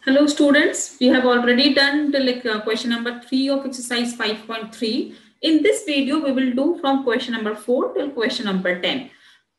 Hello students, we have already done the question number 3 of exercise 5.3. In this video, we will do from question number 4 till question number 10.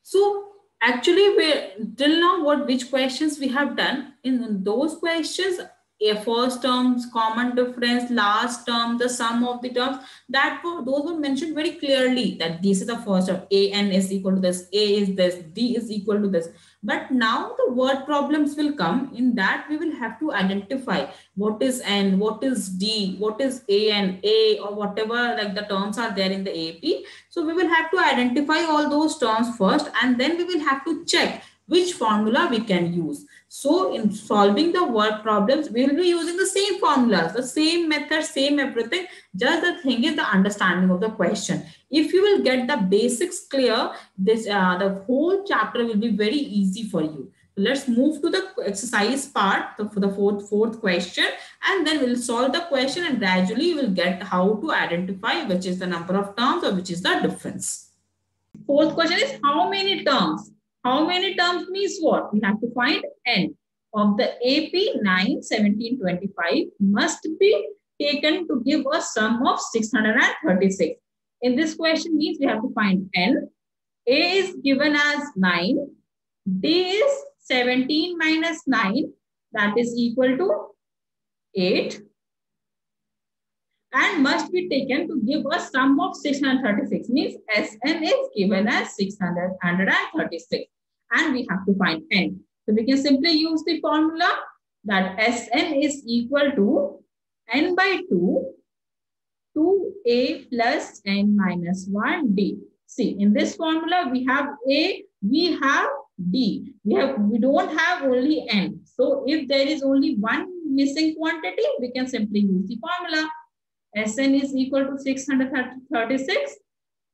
So actually we till now which questions we have done in those questions, a first terms, common difference, last term, the sum of the terms, those were mentioned very clearly that this is the first term, a n is equal to this, a is this, d is equal to this. But now the word problems will come. In that we will have to identify what is n, what is d, what is a and a, or whatever like the terms are there in the AP. So we will have to identify all those terms first, and then we will have to check which formula we can use. So in solving the word problems, we will be using the same formulas, the same method, same everything. Just the thing is the understanding of the question. If you will get the basics clear, this the whole chapter will be very easy for you. Let's move to the exercise part for the fourth question, and then we'll solve the question, and gradually you will get how to identify which is the number of terms or which is the difference. Fourth question is how many terms? How many terms means what? We have to find n of the AP 9, 17, 25 must be taken to give a sum of 636. In this question means we have to find n. A is given as 9. D is 17 minus 9, that is equal to 8, and must be taken to give a sum of 636. Means Sn is given as 636, and we have to find n. So we can simply use the formula that Sn is equal to n by 2, 2a plus n minus 1 d. See, in this formula we have a, we have d. We don't have only n. So if there is only one missing quantity, we can simply use the formula. Sn is equal to 636,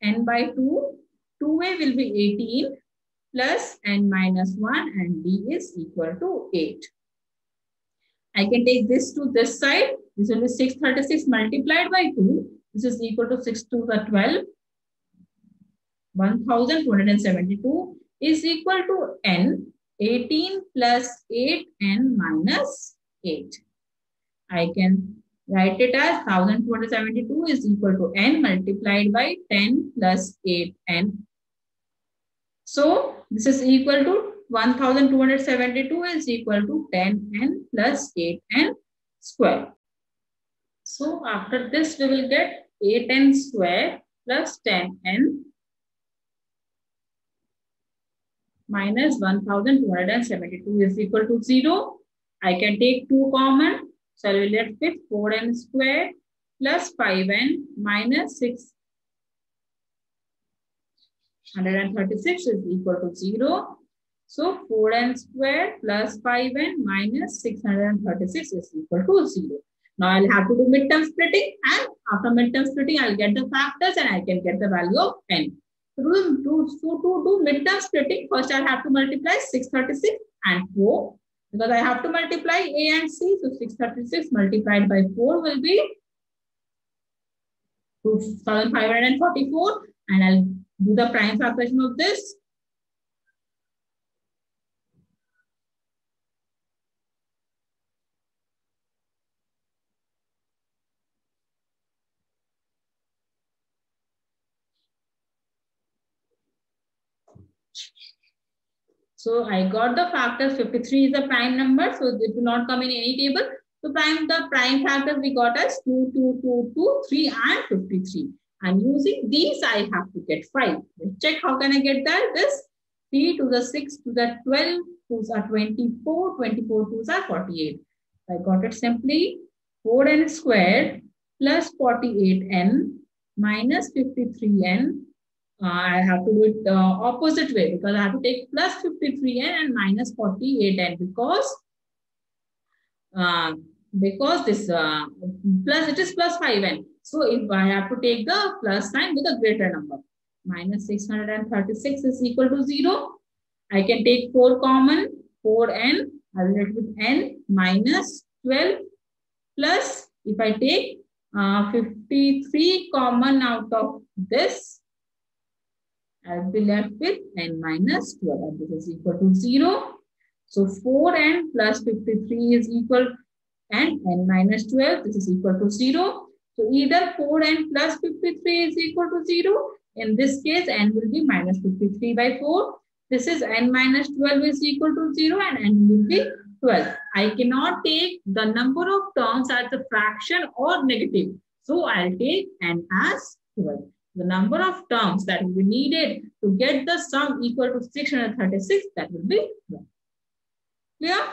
n by 2, 2a will be 18 plus n minus 1, and d is equal to 8. I can take this to this side. This will be 636 multiplied by 2. This is equal to 6 to the 12. 1272 is equal to n, 18 plus 8n minus 8. I can write it as 1272 is equal to n multiplied by 10 plus 8n. So this is equal to 1272 is equal to 10n plus 8n square. So after this we will get 8n square plus 10n minus 1272 is equal to 0. I can take 2 common. So I will get 4n square plus 5n minus 636 is equal to 0. So 4n square plus 5n minus 636 is equal to 0. Now I'll have to do midterm splitting, and after midterm splitting, I'll get the factors and I can get the value of n. So to do midterm splitting, first I'll have to multiply 636 and 4. Because I have to multiply A and C, so 636 multiplied by 4 will be 2544, and I'll do the prime fraction of this. So I got the factors. 53 is a prime number, so it will not come in any table. So the prime factors we got as 2, 2, 2, 2, 3 and 53. And using these, I have to get 5. Let's check how can I get that. This 3 to the 6 to the 12, 2s are 24, 24 2s are 48. I got it simply 4n squared plus 48n minus 53n. I have to do it the opposite way, because I have to take plus 53n and minus 48n because this plus, it is plus 5n. So if I have to take the plus sign with a greater number, minus 636 is equal to 0. I can take 4 common, 4n, I will get with n minus 12 plus, if I take 53 common out of this, I'll be left with n minus 12, and this is equal to 0. So 4n plus 53 is equal and n minus 12, this is equal to 0. So either 4n plus 53 is equal to 0. In this case, n will be minus 53 by 4. This is n minus 12 is equal to 0 and n will be 12. I cannot take the number of terms as a fraction or negative. So I'll take n as 12. The number of terms that will be needed to get the sum equal to 636, that will be 12. Clear?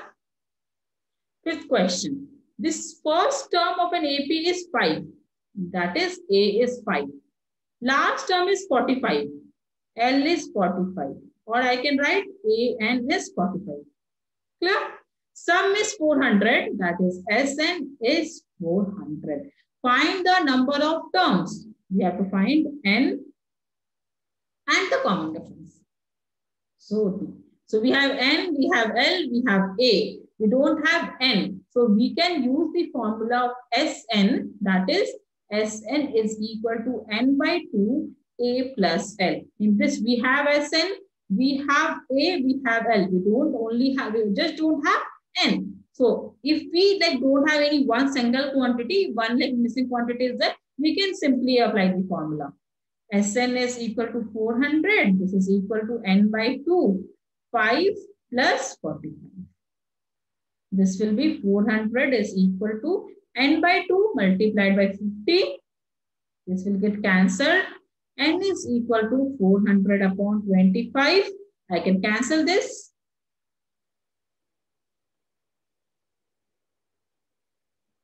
Fifth question. This first term of an AP is 5. That is, A is 5. Last term is 45. L is 45. Or I can write AN is 45. Clear? Sum is 400. That is, SN is 400. Find the number of terms. We have to find N and the common difference. So we have N, we have L, we have A. We don't have N. So we can use the formula of Sn. That is, Sn is equal to N by 2 A plus L. In this, we have Sn, we have A, we have L. We just don't have N. So if we don't have any one single quantity, one missing quantity is there, we can simply apply the formula. Sn is equal to 400. This is equal to N by 2. 5 plus 45. This will be 400 is equal to N by 2 multiplied by 50. This will get cancelled. N is equal to 400 upon 25. I can cancel this.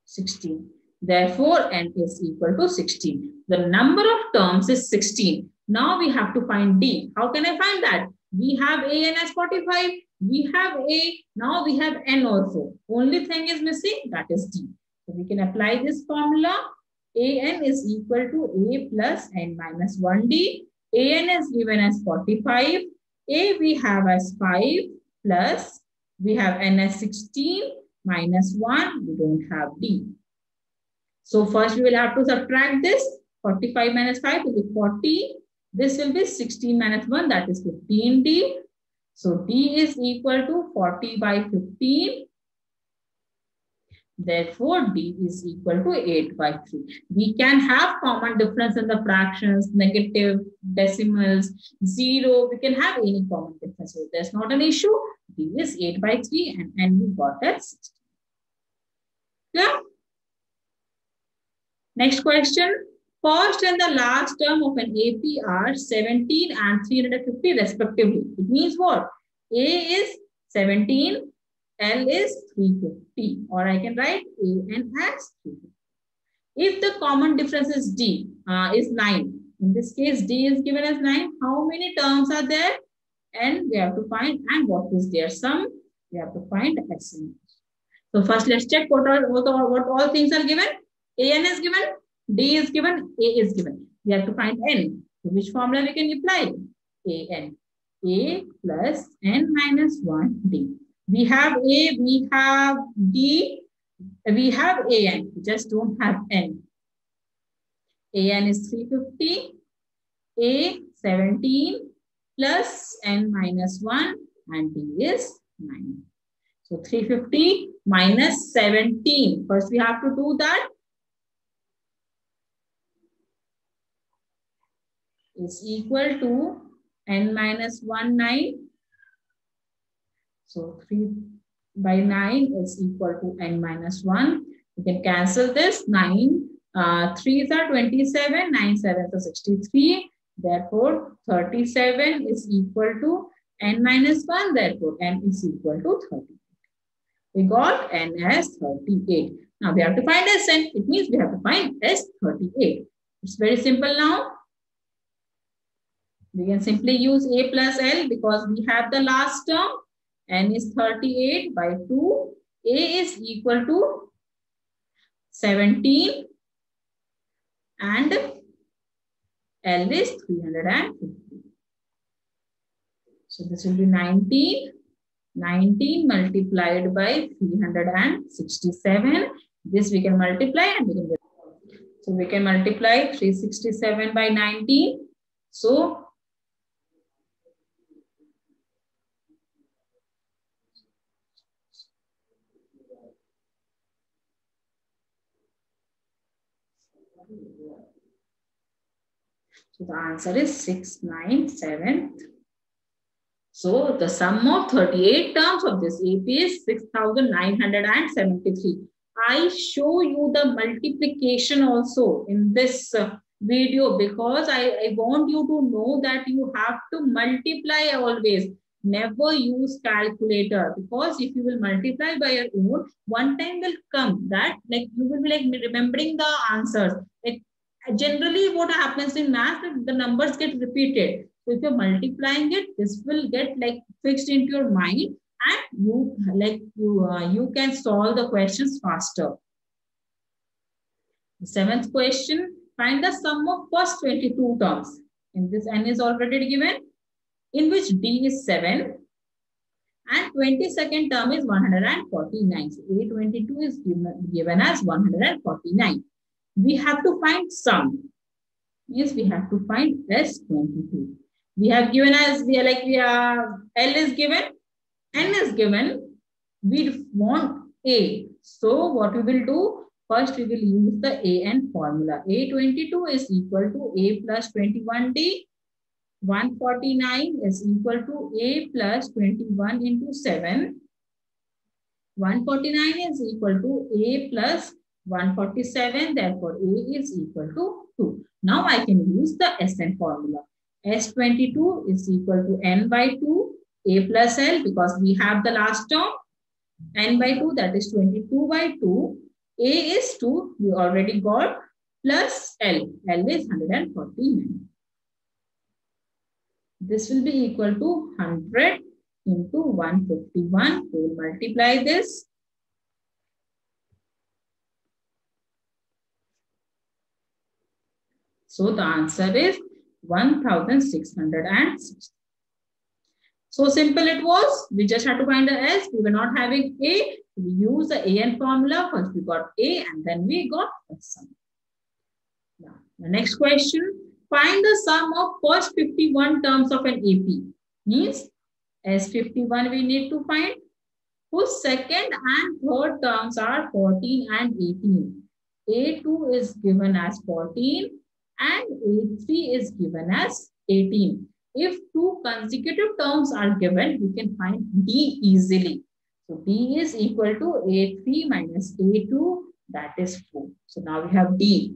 16. Therefore, N is equal to 16. The number of terms is 16. Now we have to find D. How can I find that? We have AN as 45. We have A. Now we have N also. Only thing is missing, that is D. So we can apply this formula. AN is equal to A plus N minus 1D. AN is given as 45. A we have as 5 plus we have N as 16 minus 1. We don't have D. So first we will have to subtract this. 45 minus 5 will be 40. This will be 16 minus 1, that is 15D. So D is equal to 40 by 15. Therefore, D is equal to 8 by 3. We can have common difference in the fractions, negative, decimals, 0. We can have any common difference. So there's not an issue. D is 8 by 3 and we got that 16. Yeah? Next question. First and the last term of an AP are 17 and 350 respectively. It means what? A is 17, L is 350. Or I can write AN as 350. If the common difference is D, is 9. In this case, D is given as 9. How many terms are there? And we have to find, and what is their sum? We have to find SN. So first let's check what all things are given. AN is given. D is given, A is given. We have to find N. So which formula we can apply? AN. A plus N minus 1 D. We have A, we have D, we have AN. We just don't have N. AN is 350, A 17 plus N minus 1 and D is 9. So 350 minus 17. First we have to do that. Is equal to N minus 1, 9. So 3 by 9 is equal to N minus 1. You can cancel this. 9, 3s are 27, 9 7s are 63. Therefore, 37 is equal to N minus 1. Therefore, N is equal to 38. We got N as 38. Now we have to find Sn. It means we have to find S38. It's very simple now. We can simply use A plus L because we have the last term. N is 38 by 2. A is equal to 17 and L is 350. So this will be 19. 19 multiplied by 367. This we can multiply and we can get. So we can multiply 367 by 19. So So the answer is 6,973. So the sum of 38 terms of this AP is 6,973. I show you the multiplication also in this video because I want you to know that you have to multiply always. Never use calculator, because if you will multiply by your own, one time will come that like you will be like remembering the answers. Like generally what happens in math, the numbers get repeated. So if you're multiplying it, this will get like fixed into your mind, and you can solve the questions faster. The seventh question, find the sum of first 22 terms. In this, n is already given, in which d is 7 and 22nd term is 149. So A22 is given as 149. We have to find sum. Yes, we have to find S22. We have given as L is given, N is given. We want A. So what we will do? First, we will use the AN formula. A22 is equal to A plus 21D. 149 is equal to A plus 21 into 7. 149 is equal to A plus 147. Therefore, A is equal to 2. Now I can use the SN formula. S22 is equal to N by 2, A plus L, because we have the last term. N by 2, that is 22 by 2. A is 2, we already got, plus L. L is 149. This will be equal to 100 into 151. We will multiply this. So the answer is 1,660. So simple it was. We just had to find the S. We were not having A. We use the AN formula. First we got A and then we got S. Now, the next question. Find the sum of first 51 terms of an AP. Means S51 we need to find, whose second and third terms are 14 and 18. A2 is given as 14 and A3 is given as 18. If two consecutive terms are given, we can find D easily. So D is equal to A3 minus A2, that is 4. So now we have D.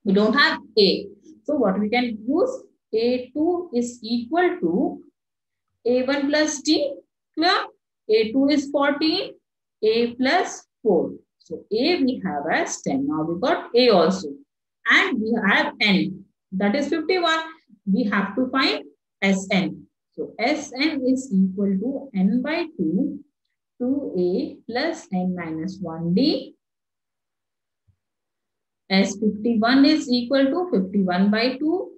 We don't have A. So what we can use? A2 is equal to A1 plus D. Clear? A2 is 14. A plus 4. So A we have as 10. Now we got A also. And we have N. That is 51. We have to find Sn. So Sn is equal to N by 2. 2A plus N minus 1D. S51 is equal to 51 by 2.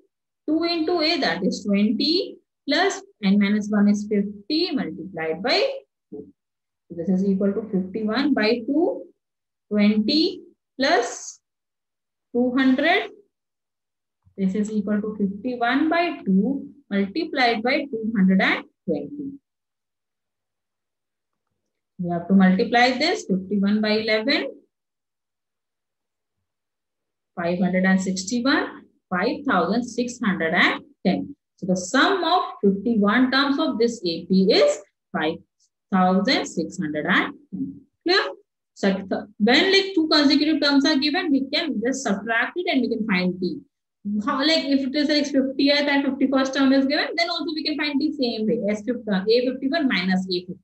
2 into A, that is 20, plus N minus 1 is 50 multiplied by 2. So this is equal to 51 by 2, 20 plus 200. This is equal to 51 by 2 multiplied by 220. We have to multiply this. 51 by 11. 561, 5,610. So the sum of 51 terms of this AP is 5,610. Clear? So when like two consecutive terms are given, we can just subtract it and we can find D. How, like if it is like 50th and 51st term is given, then also we can find the same way. A51 minus A50.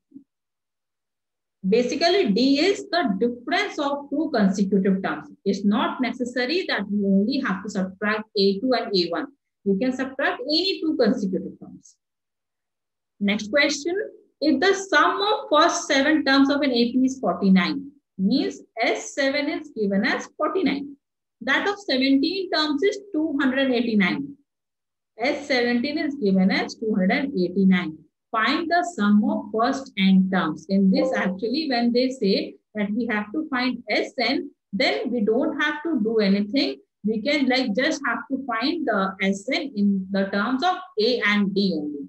Basically, D is the difference of two consecutive terms. It's not necessary that we only have to subtract A2 and A1. We can subtract any two consecutive terms. Next question. If the sum of first 7 terms of an AP is 49, means S7 is given as 49. That of 17 terms is 289. S17 is given as 289. Find the sum of first n terms. In this, actually, when they say that we have to find Sn, then we don't have to do anything. We can like just have to find the Sn in the terms of A and D only.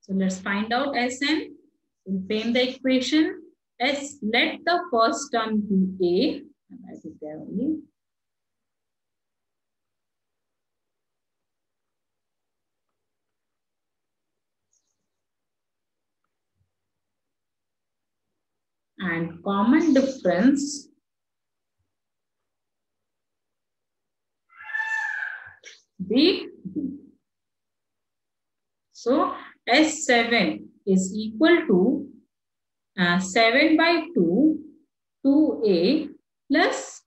So let's find out Sn. We'll frame the equation. Let the first term be A. I think there only. and common difference be D. So S7 is equal to 7 by 2, 2A plus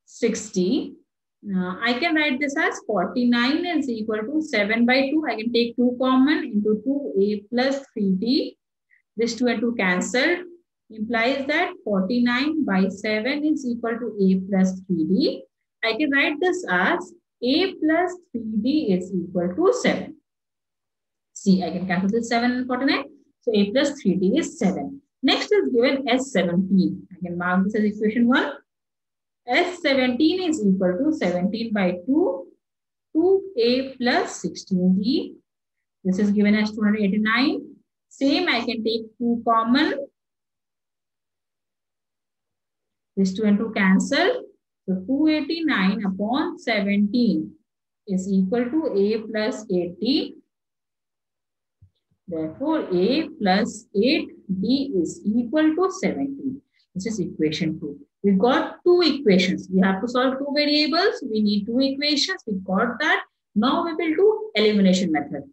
60. I can write this as 49 is equal to 7 by 2. I can take 2 common into 2A plus 3D. This 2 and 2 cancelled. Implies that 49 by 7 is equal to A plus 3D. I can write this as A plus 3D is equal to 7. See, I can cancel this 7 and 49. So A plus 3D is 7. Next is given S17. I can mark this as equation 1. S17 is equal to 17 by 2, 2A plus 16D. This is given as 289. Same, I can take 2 common. This 2 and 2 cancel. So 289 upon 17 is equal to A plus 80. Therefore, A plus 8D is equal to 17. This is equation 2. We got 2 equations. We have to solve 2 variables. We need 2 equations. We got that. Now we will do elimination method.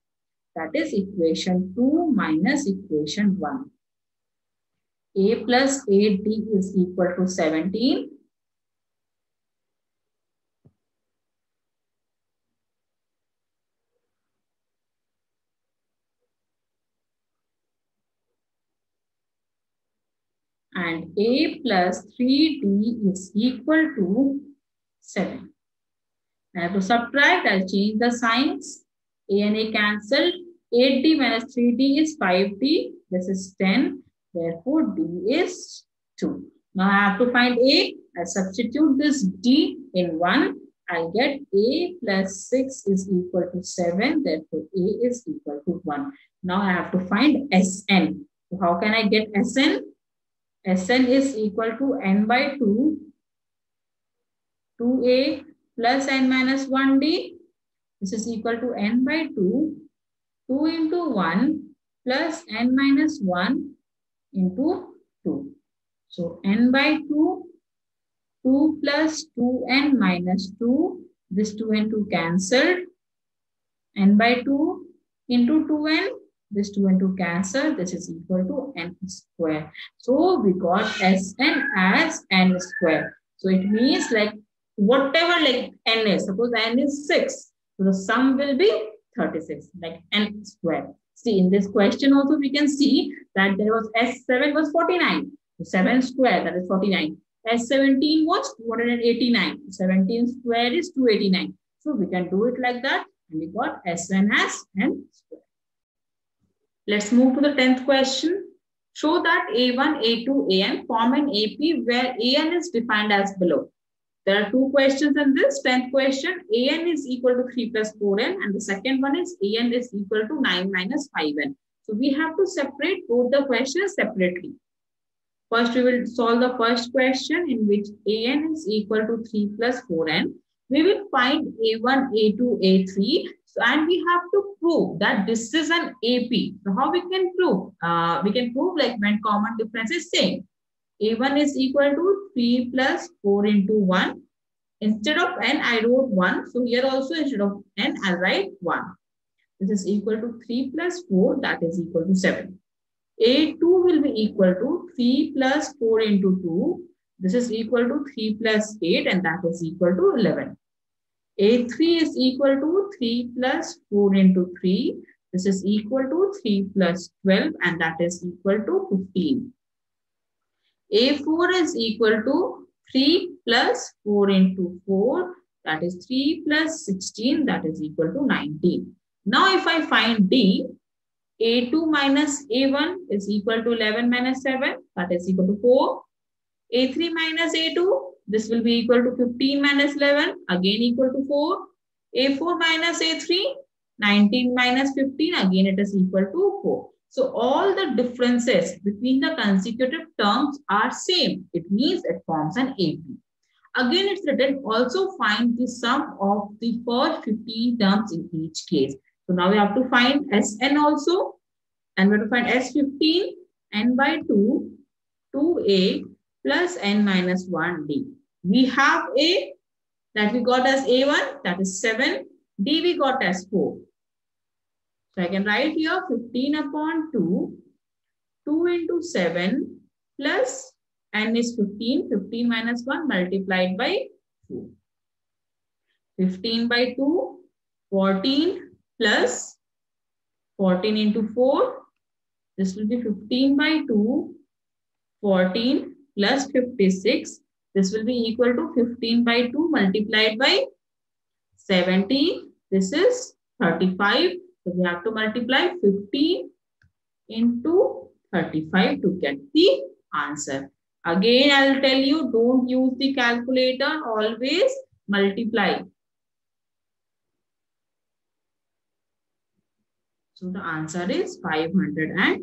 That is equation 2 minus equation 1. A plus 8D is equal to 17. And A plus 3D is equal to 7. I have to subtract. I'll change the signs. A and A cancelled. 8D minus 3D is 5D. This is 10. Therefore, D is 2. Now I have to find A. I substitute this D in 1. I get A plus 6 is equal to 7. Therefore, A is equal to 1. Now I have to find Sn. So how can I get Sn? Sn is equal to n by 2, 2A plus n minus 1D. This is equal to n by 2, 2 into 1 plus n minus 1 into 2. So n by 2, 2 plus 2n minus 2. This 2 and 2 cancelled. N by 2 into 2n. This 2 and 2 cancel. This is equal to n square. So we got Sn as n square. So it means like whatever like n is. Suppose n is 6. So the sum will be 36, like n square. See, in this question also we can see that there was S7 was 49. So 7 square, that is 49. S17 was 289. 17 square is 289. So we can do it like that. And we got Sn as n square. Let's move to the 10th question. Show that A1, A2, An form an AP where An is defined as below. There are 2 questions in this 10th question. An is equal to 3 plus 4n and the second one is An is equal to 9 minus 5n. So we have to separate both the questions separately. First, we will solve the first question in which An is equal to 3 plus 4n. We will find A1, A2, A3. So, and we have to prove that this is an AP. So how we can prove? We can prove like when common difference is same. A1 is equal to 3 plus 4 into 1. Instead of n, I wrote 1. So here also instead of n, I'll write 1. This is equal to 3 plus 4, that is equal to 7. A2 will be equal to 3 plus 4 into 2. This is equal to 3 plus 8 and that is equal to 11. A3 is equal to 3 plus 4 into 3. This is equal to 3 plus 12 and that is equal to 15. A4 is equal to 3 plus 4 into 4. That is 3 plus 16 that is equal to 19. Now if I find D, A2 minus A1 is equal to 11 minus 7 that is equal to 4. A3 minus A2, this will be equal to 15 minus 11, again equal to 4. A4 minus A3, 19 minus 15, again it is equal to 4. So all the differences between the consecutive terms are same. It means it forms an AP. Again, it's written also find the sum of the first 15 terms in each case. So now we have to find Sn also. And we have to find S15, n by 2. 2a plus n minus 1d. We have a that we got as a1, that is 7. D we got as 4. So I can write here 15 upon 2. 2 into 7 plus n is 15. 15 minus 1 multiplied by 4. 15 by 2, 14 plus 14 into 4. This will be 15 by 2, 14 plus 56. This will be equal to 15 by 2 multiplied by 70. This is 35. So we have to multiply 15 into 35 to get the answer. Again, I will tell you, don't use the calculator. Always multiply. So the answer is 525.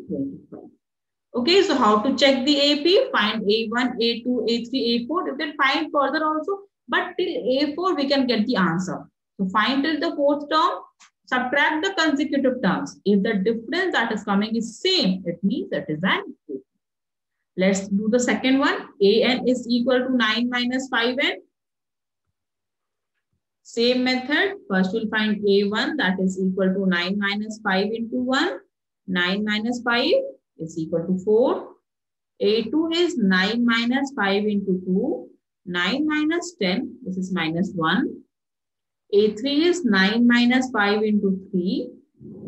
Okay, so how to check the AP? Find A1, A2, A3, A4. You can find further also, but till A4 we can get the answer. So find till the fourth term, subtract the consecutive terms. If the difference that is coming is same, it means that is an AP. Let's do the second one. AN is equal to 9 minus 5n. Same method. First we'll find A1 that is equal to 9 minus 5 into 1. 9 minus 5 is equal to 4. A2 is 9 minus 5 into 2. 9 minus 10, this is minus 1. A3 is 9 minus 5 into 3.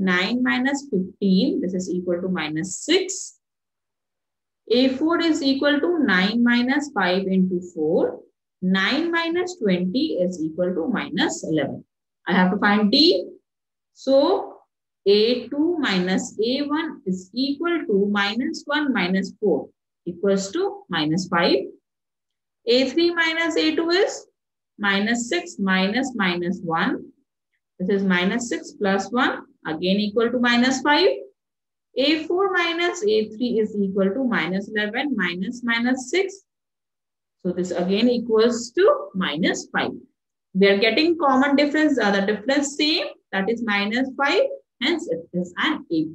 9 minus 15, this is equal to minus 6. A4 is equal to 9 minus 5 into 4. 9 minus 20 is equal to minus 11. I have to find D. So, A2 minus A1 is equal to minus 1 minus 4 equals to minus 5. A3 minus A2 is minus 6 minus minus 1. This is minus 6 plus 1 again equal to minus 5. A4 minus A3 is equal to minus 11 minus minus 6. So this again equals to minus 5. We are getting common difference, the difference same, that is minus 5. Hence it is an AP.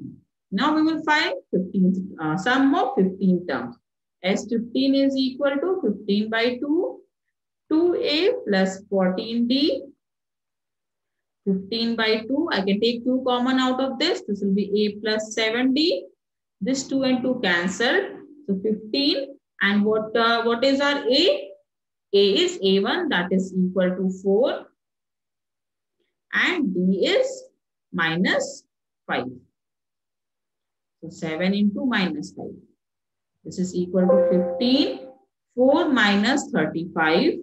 Now we will find 15, sum of 15 terms. S15 is equal to 15 by 2. 2a plus 14d. 15 by 2. I can take 2 common out of this. This will be a plus 7d. This 2 and 2 cancelled. So 15. And what is our A? A is A1, that is equal to 4. And D is minus 5. So 7 into minus 5. This is equal to 15. 4 minus 35.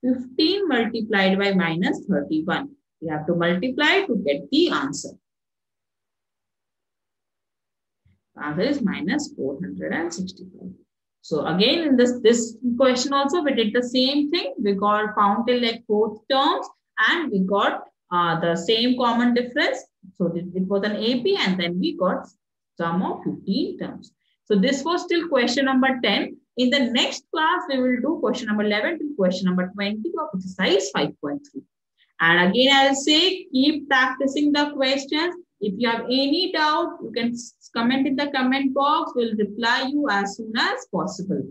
15 multiplied by minus 31. We have to multiply to get the answer. The answer is minus 465. So again, in this question also, we did the same thing. We found till like 4th terms and we got the same common difference. So it was an AP and then we got sum of 15 terms. So this was till question number 10. In the next class, we will do question number 11 to question number 20 of exercise 5.3. And again, I will say, keep practicing the questions. If you have any doubt, you can comment in the comment box. We'll reply you as soon as possible.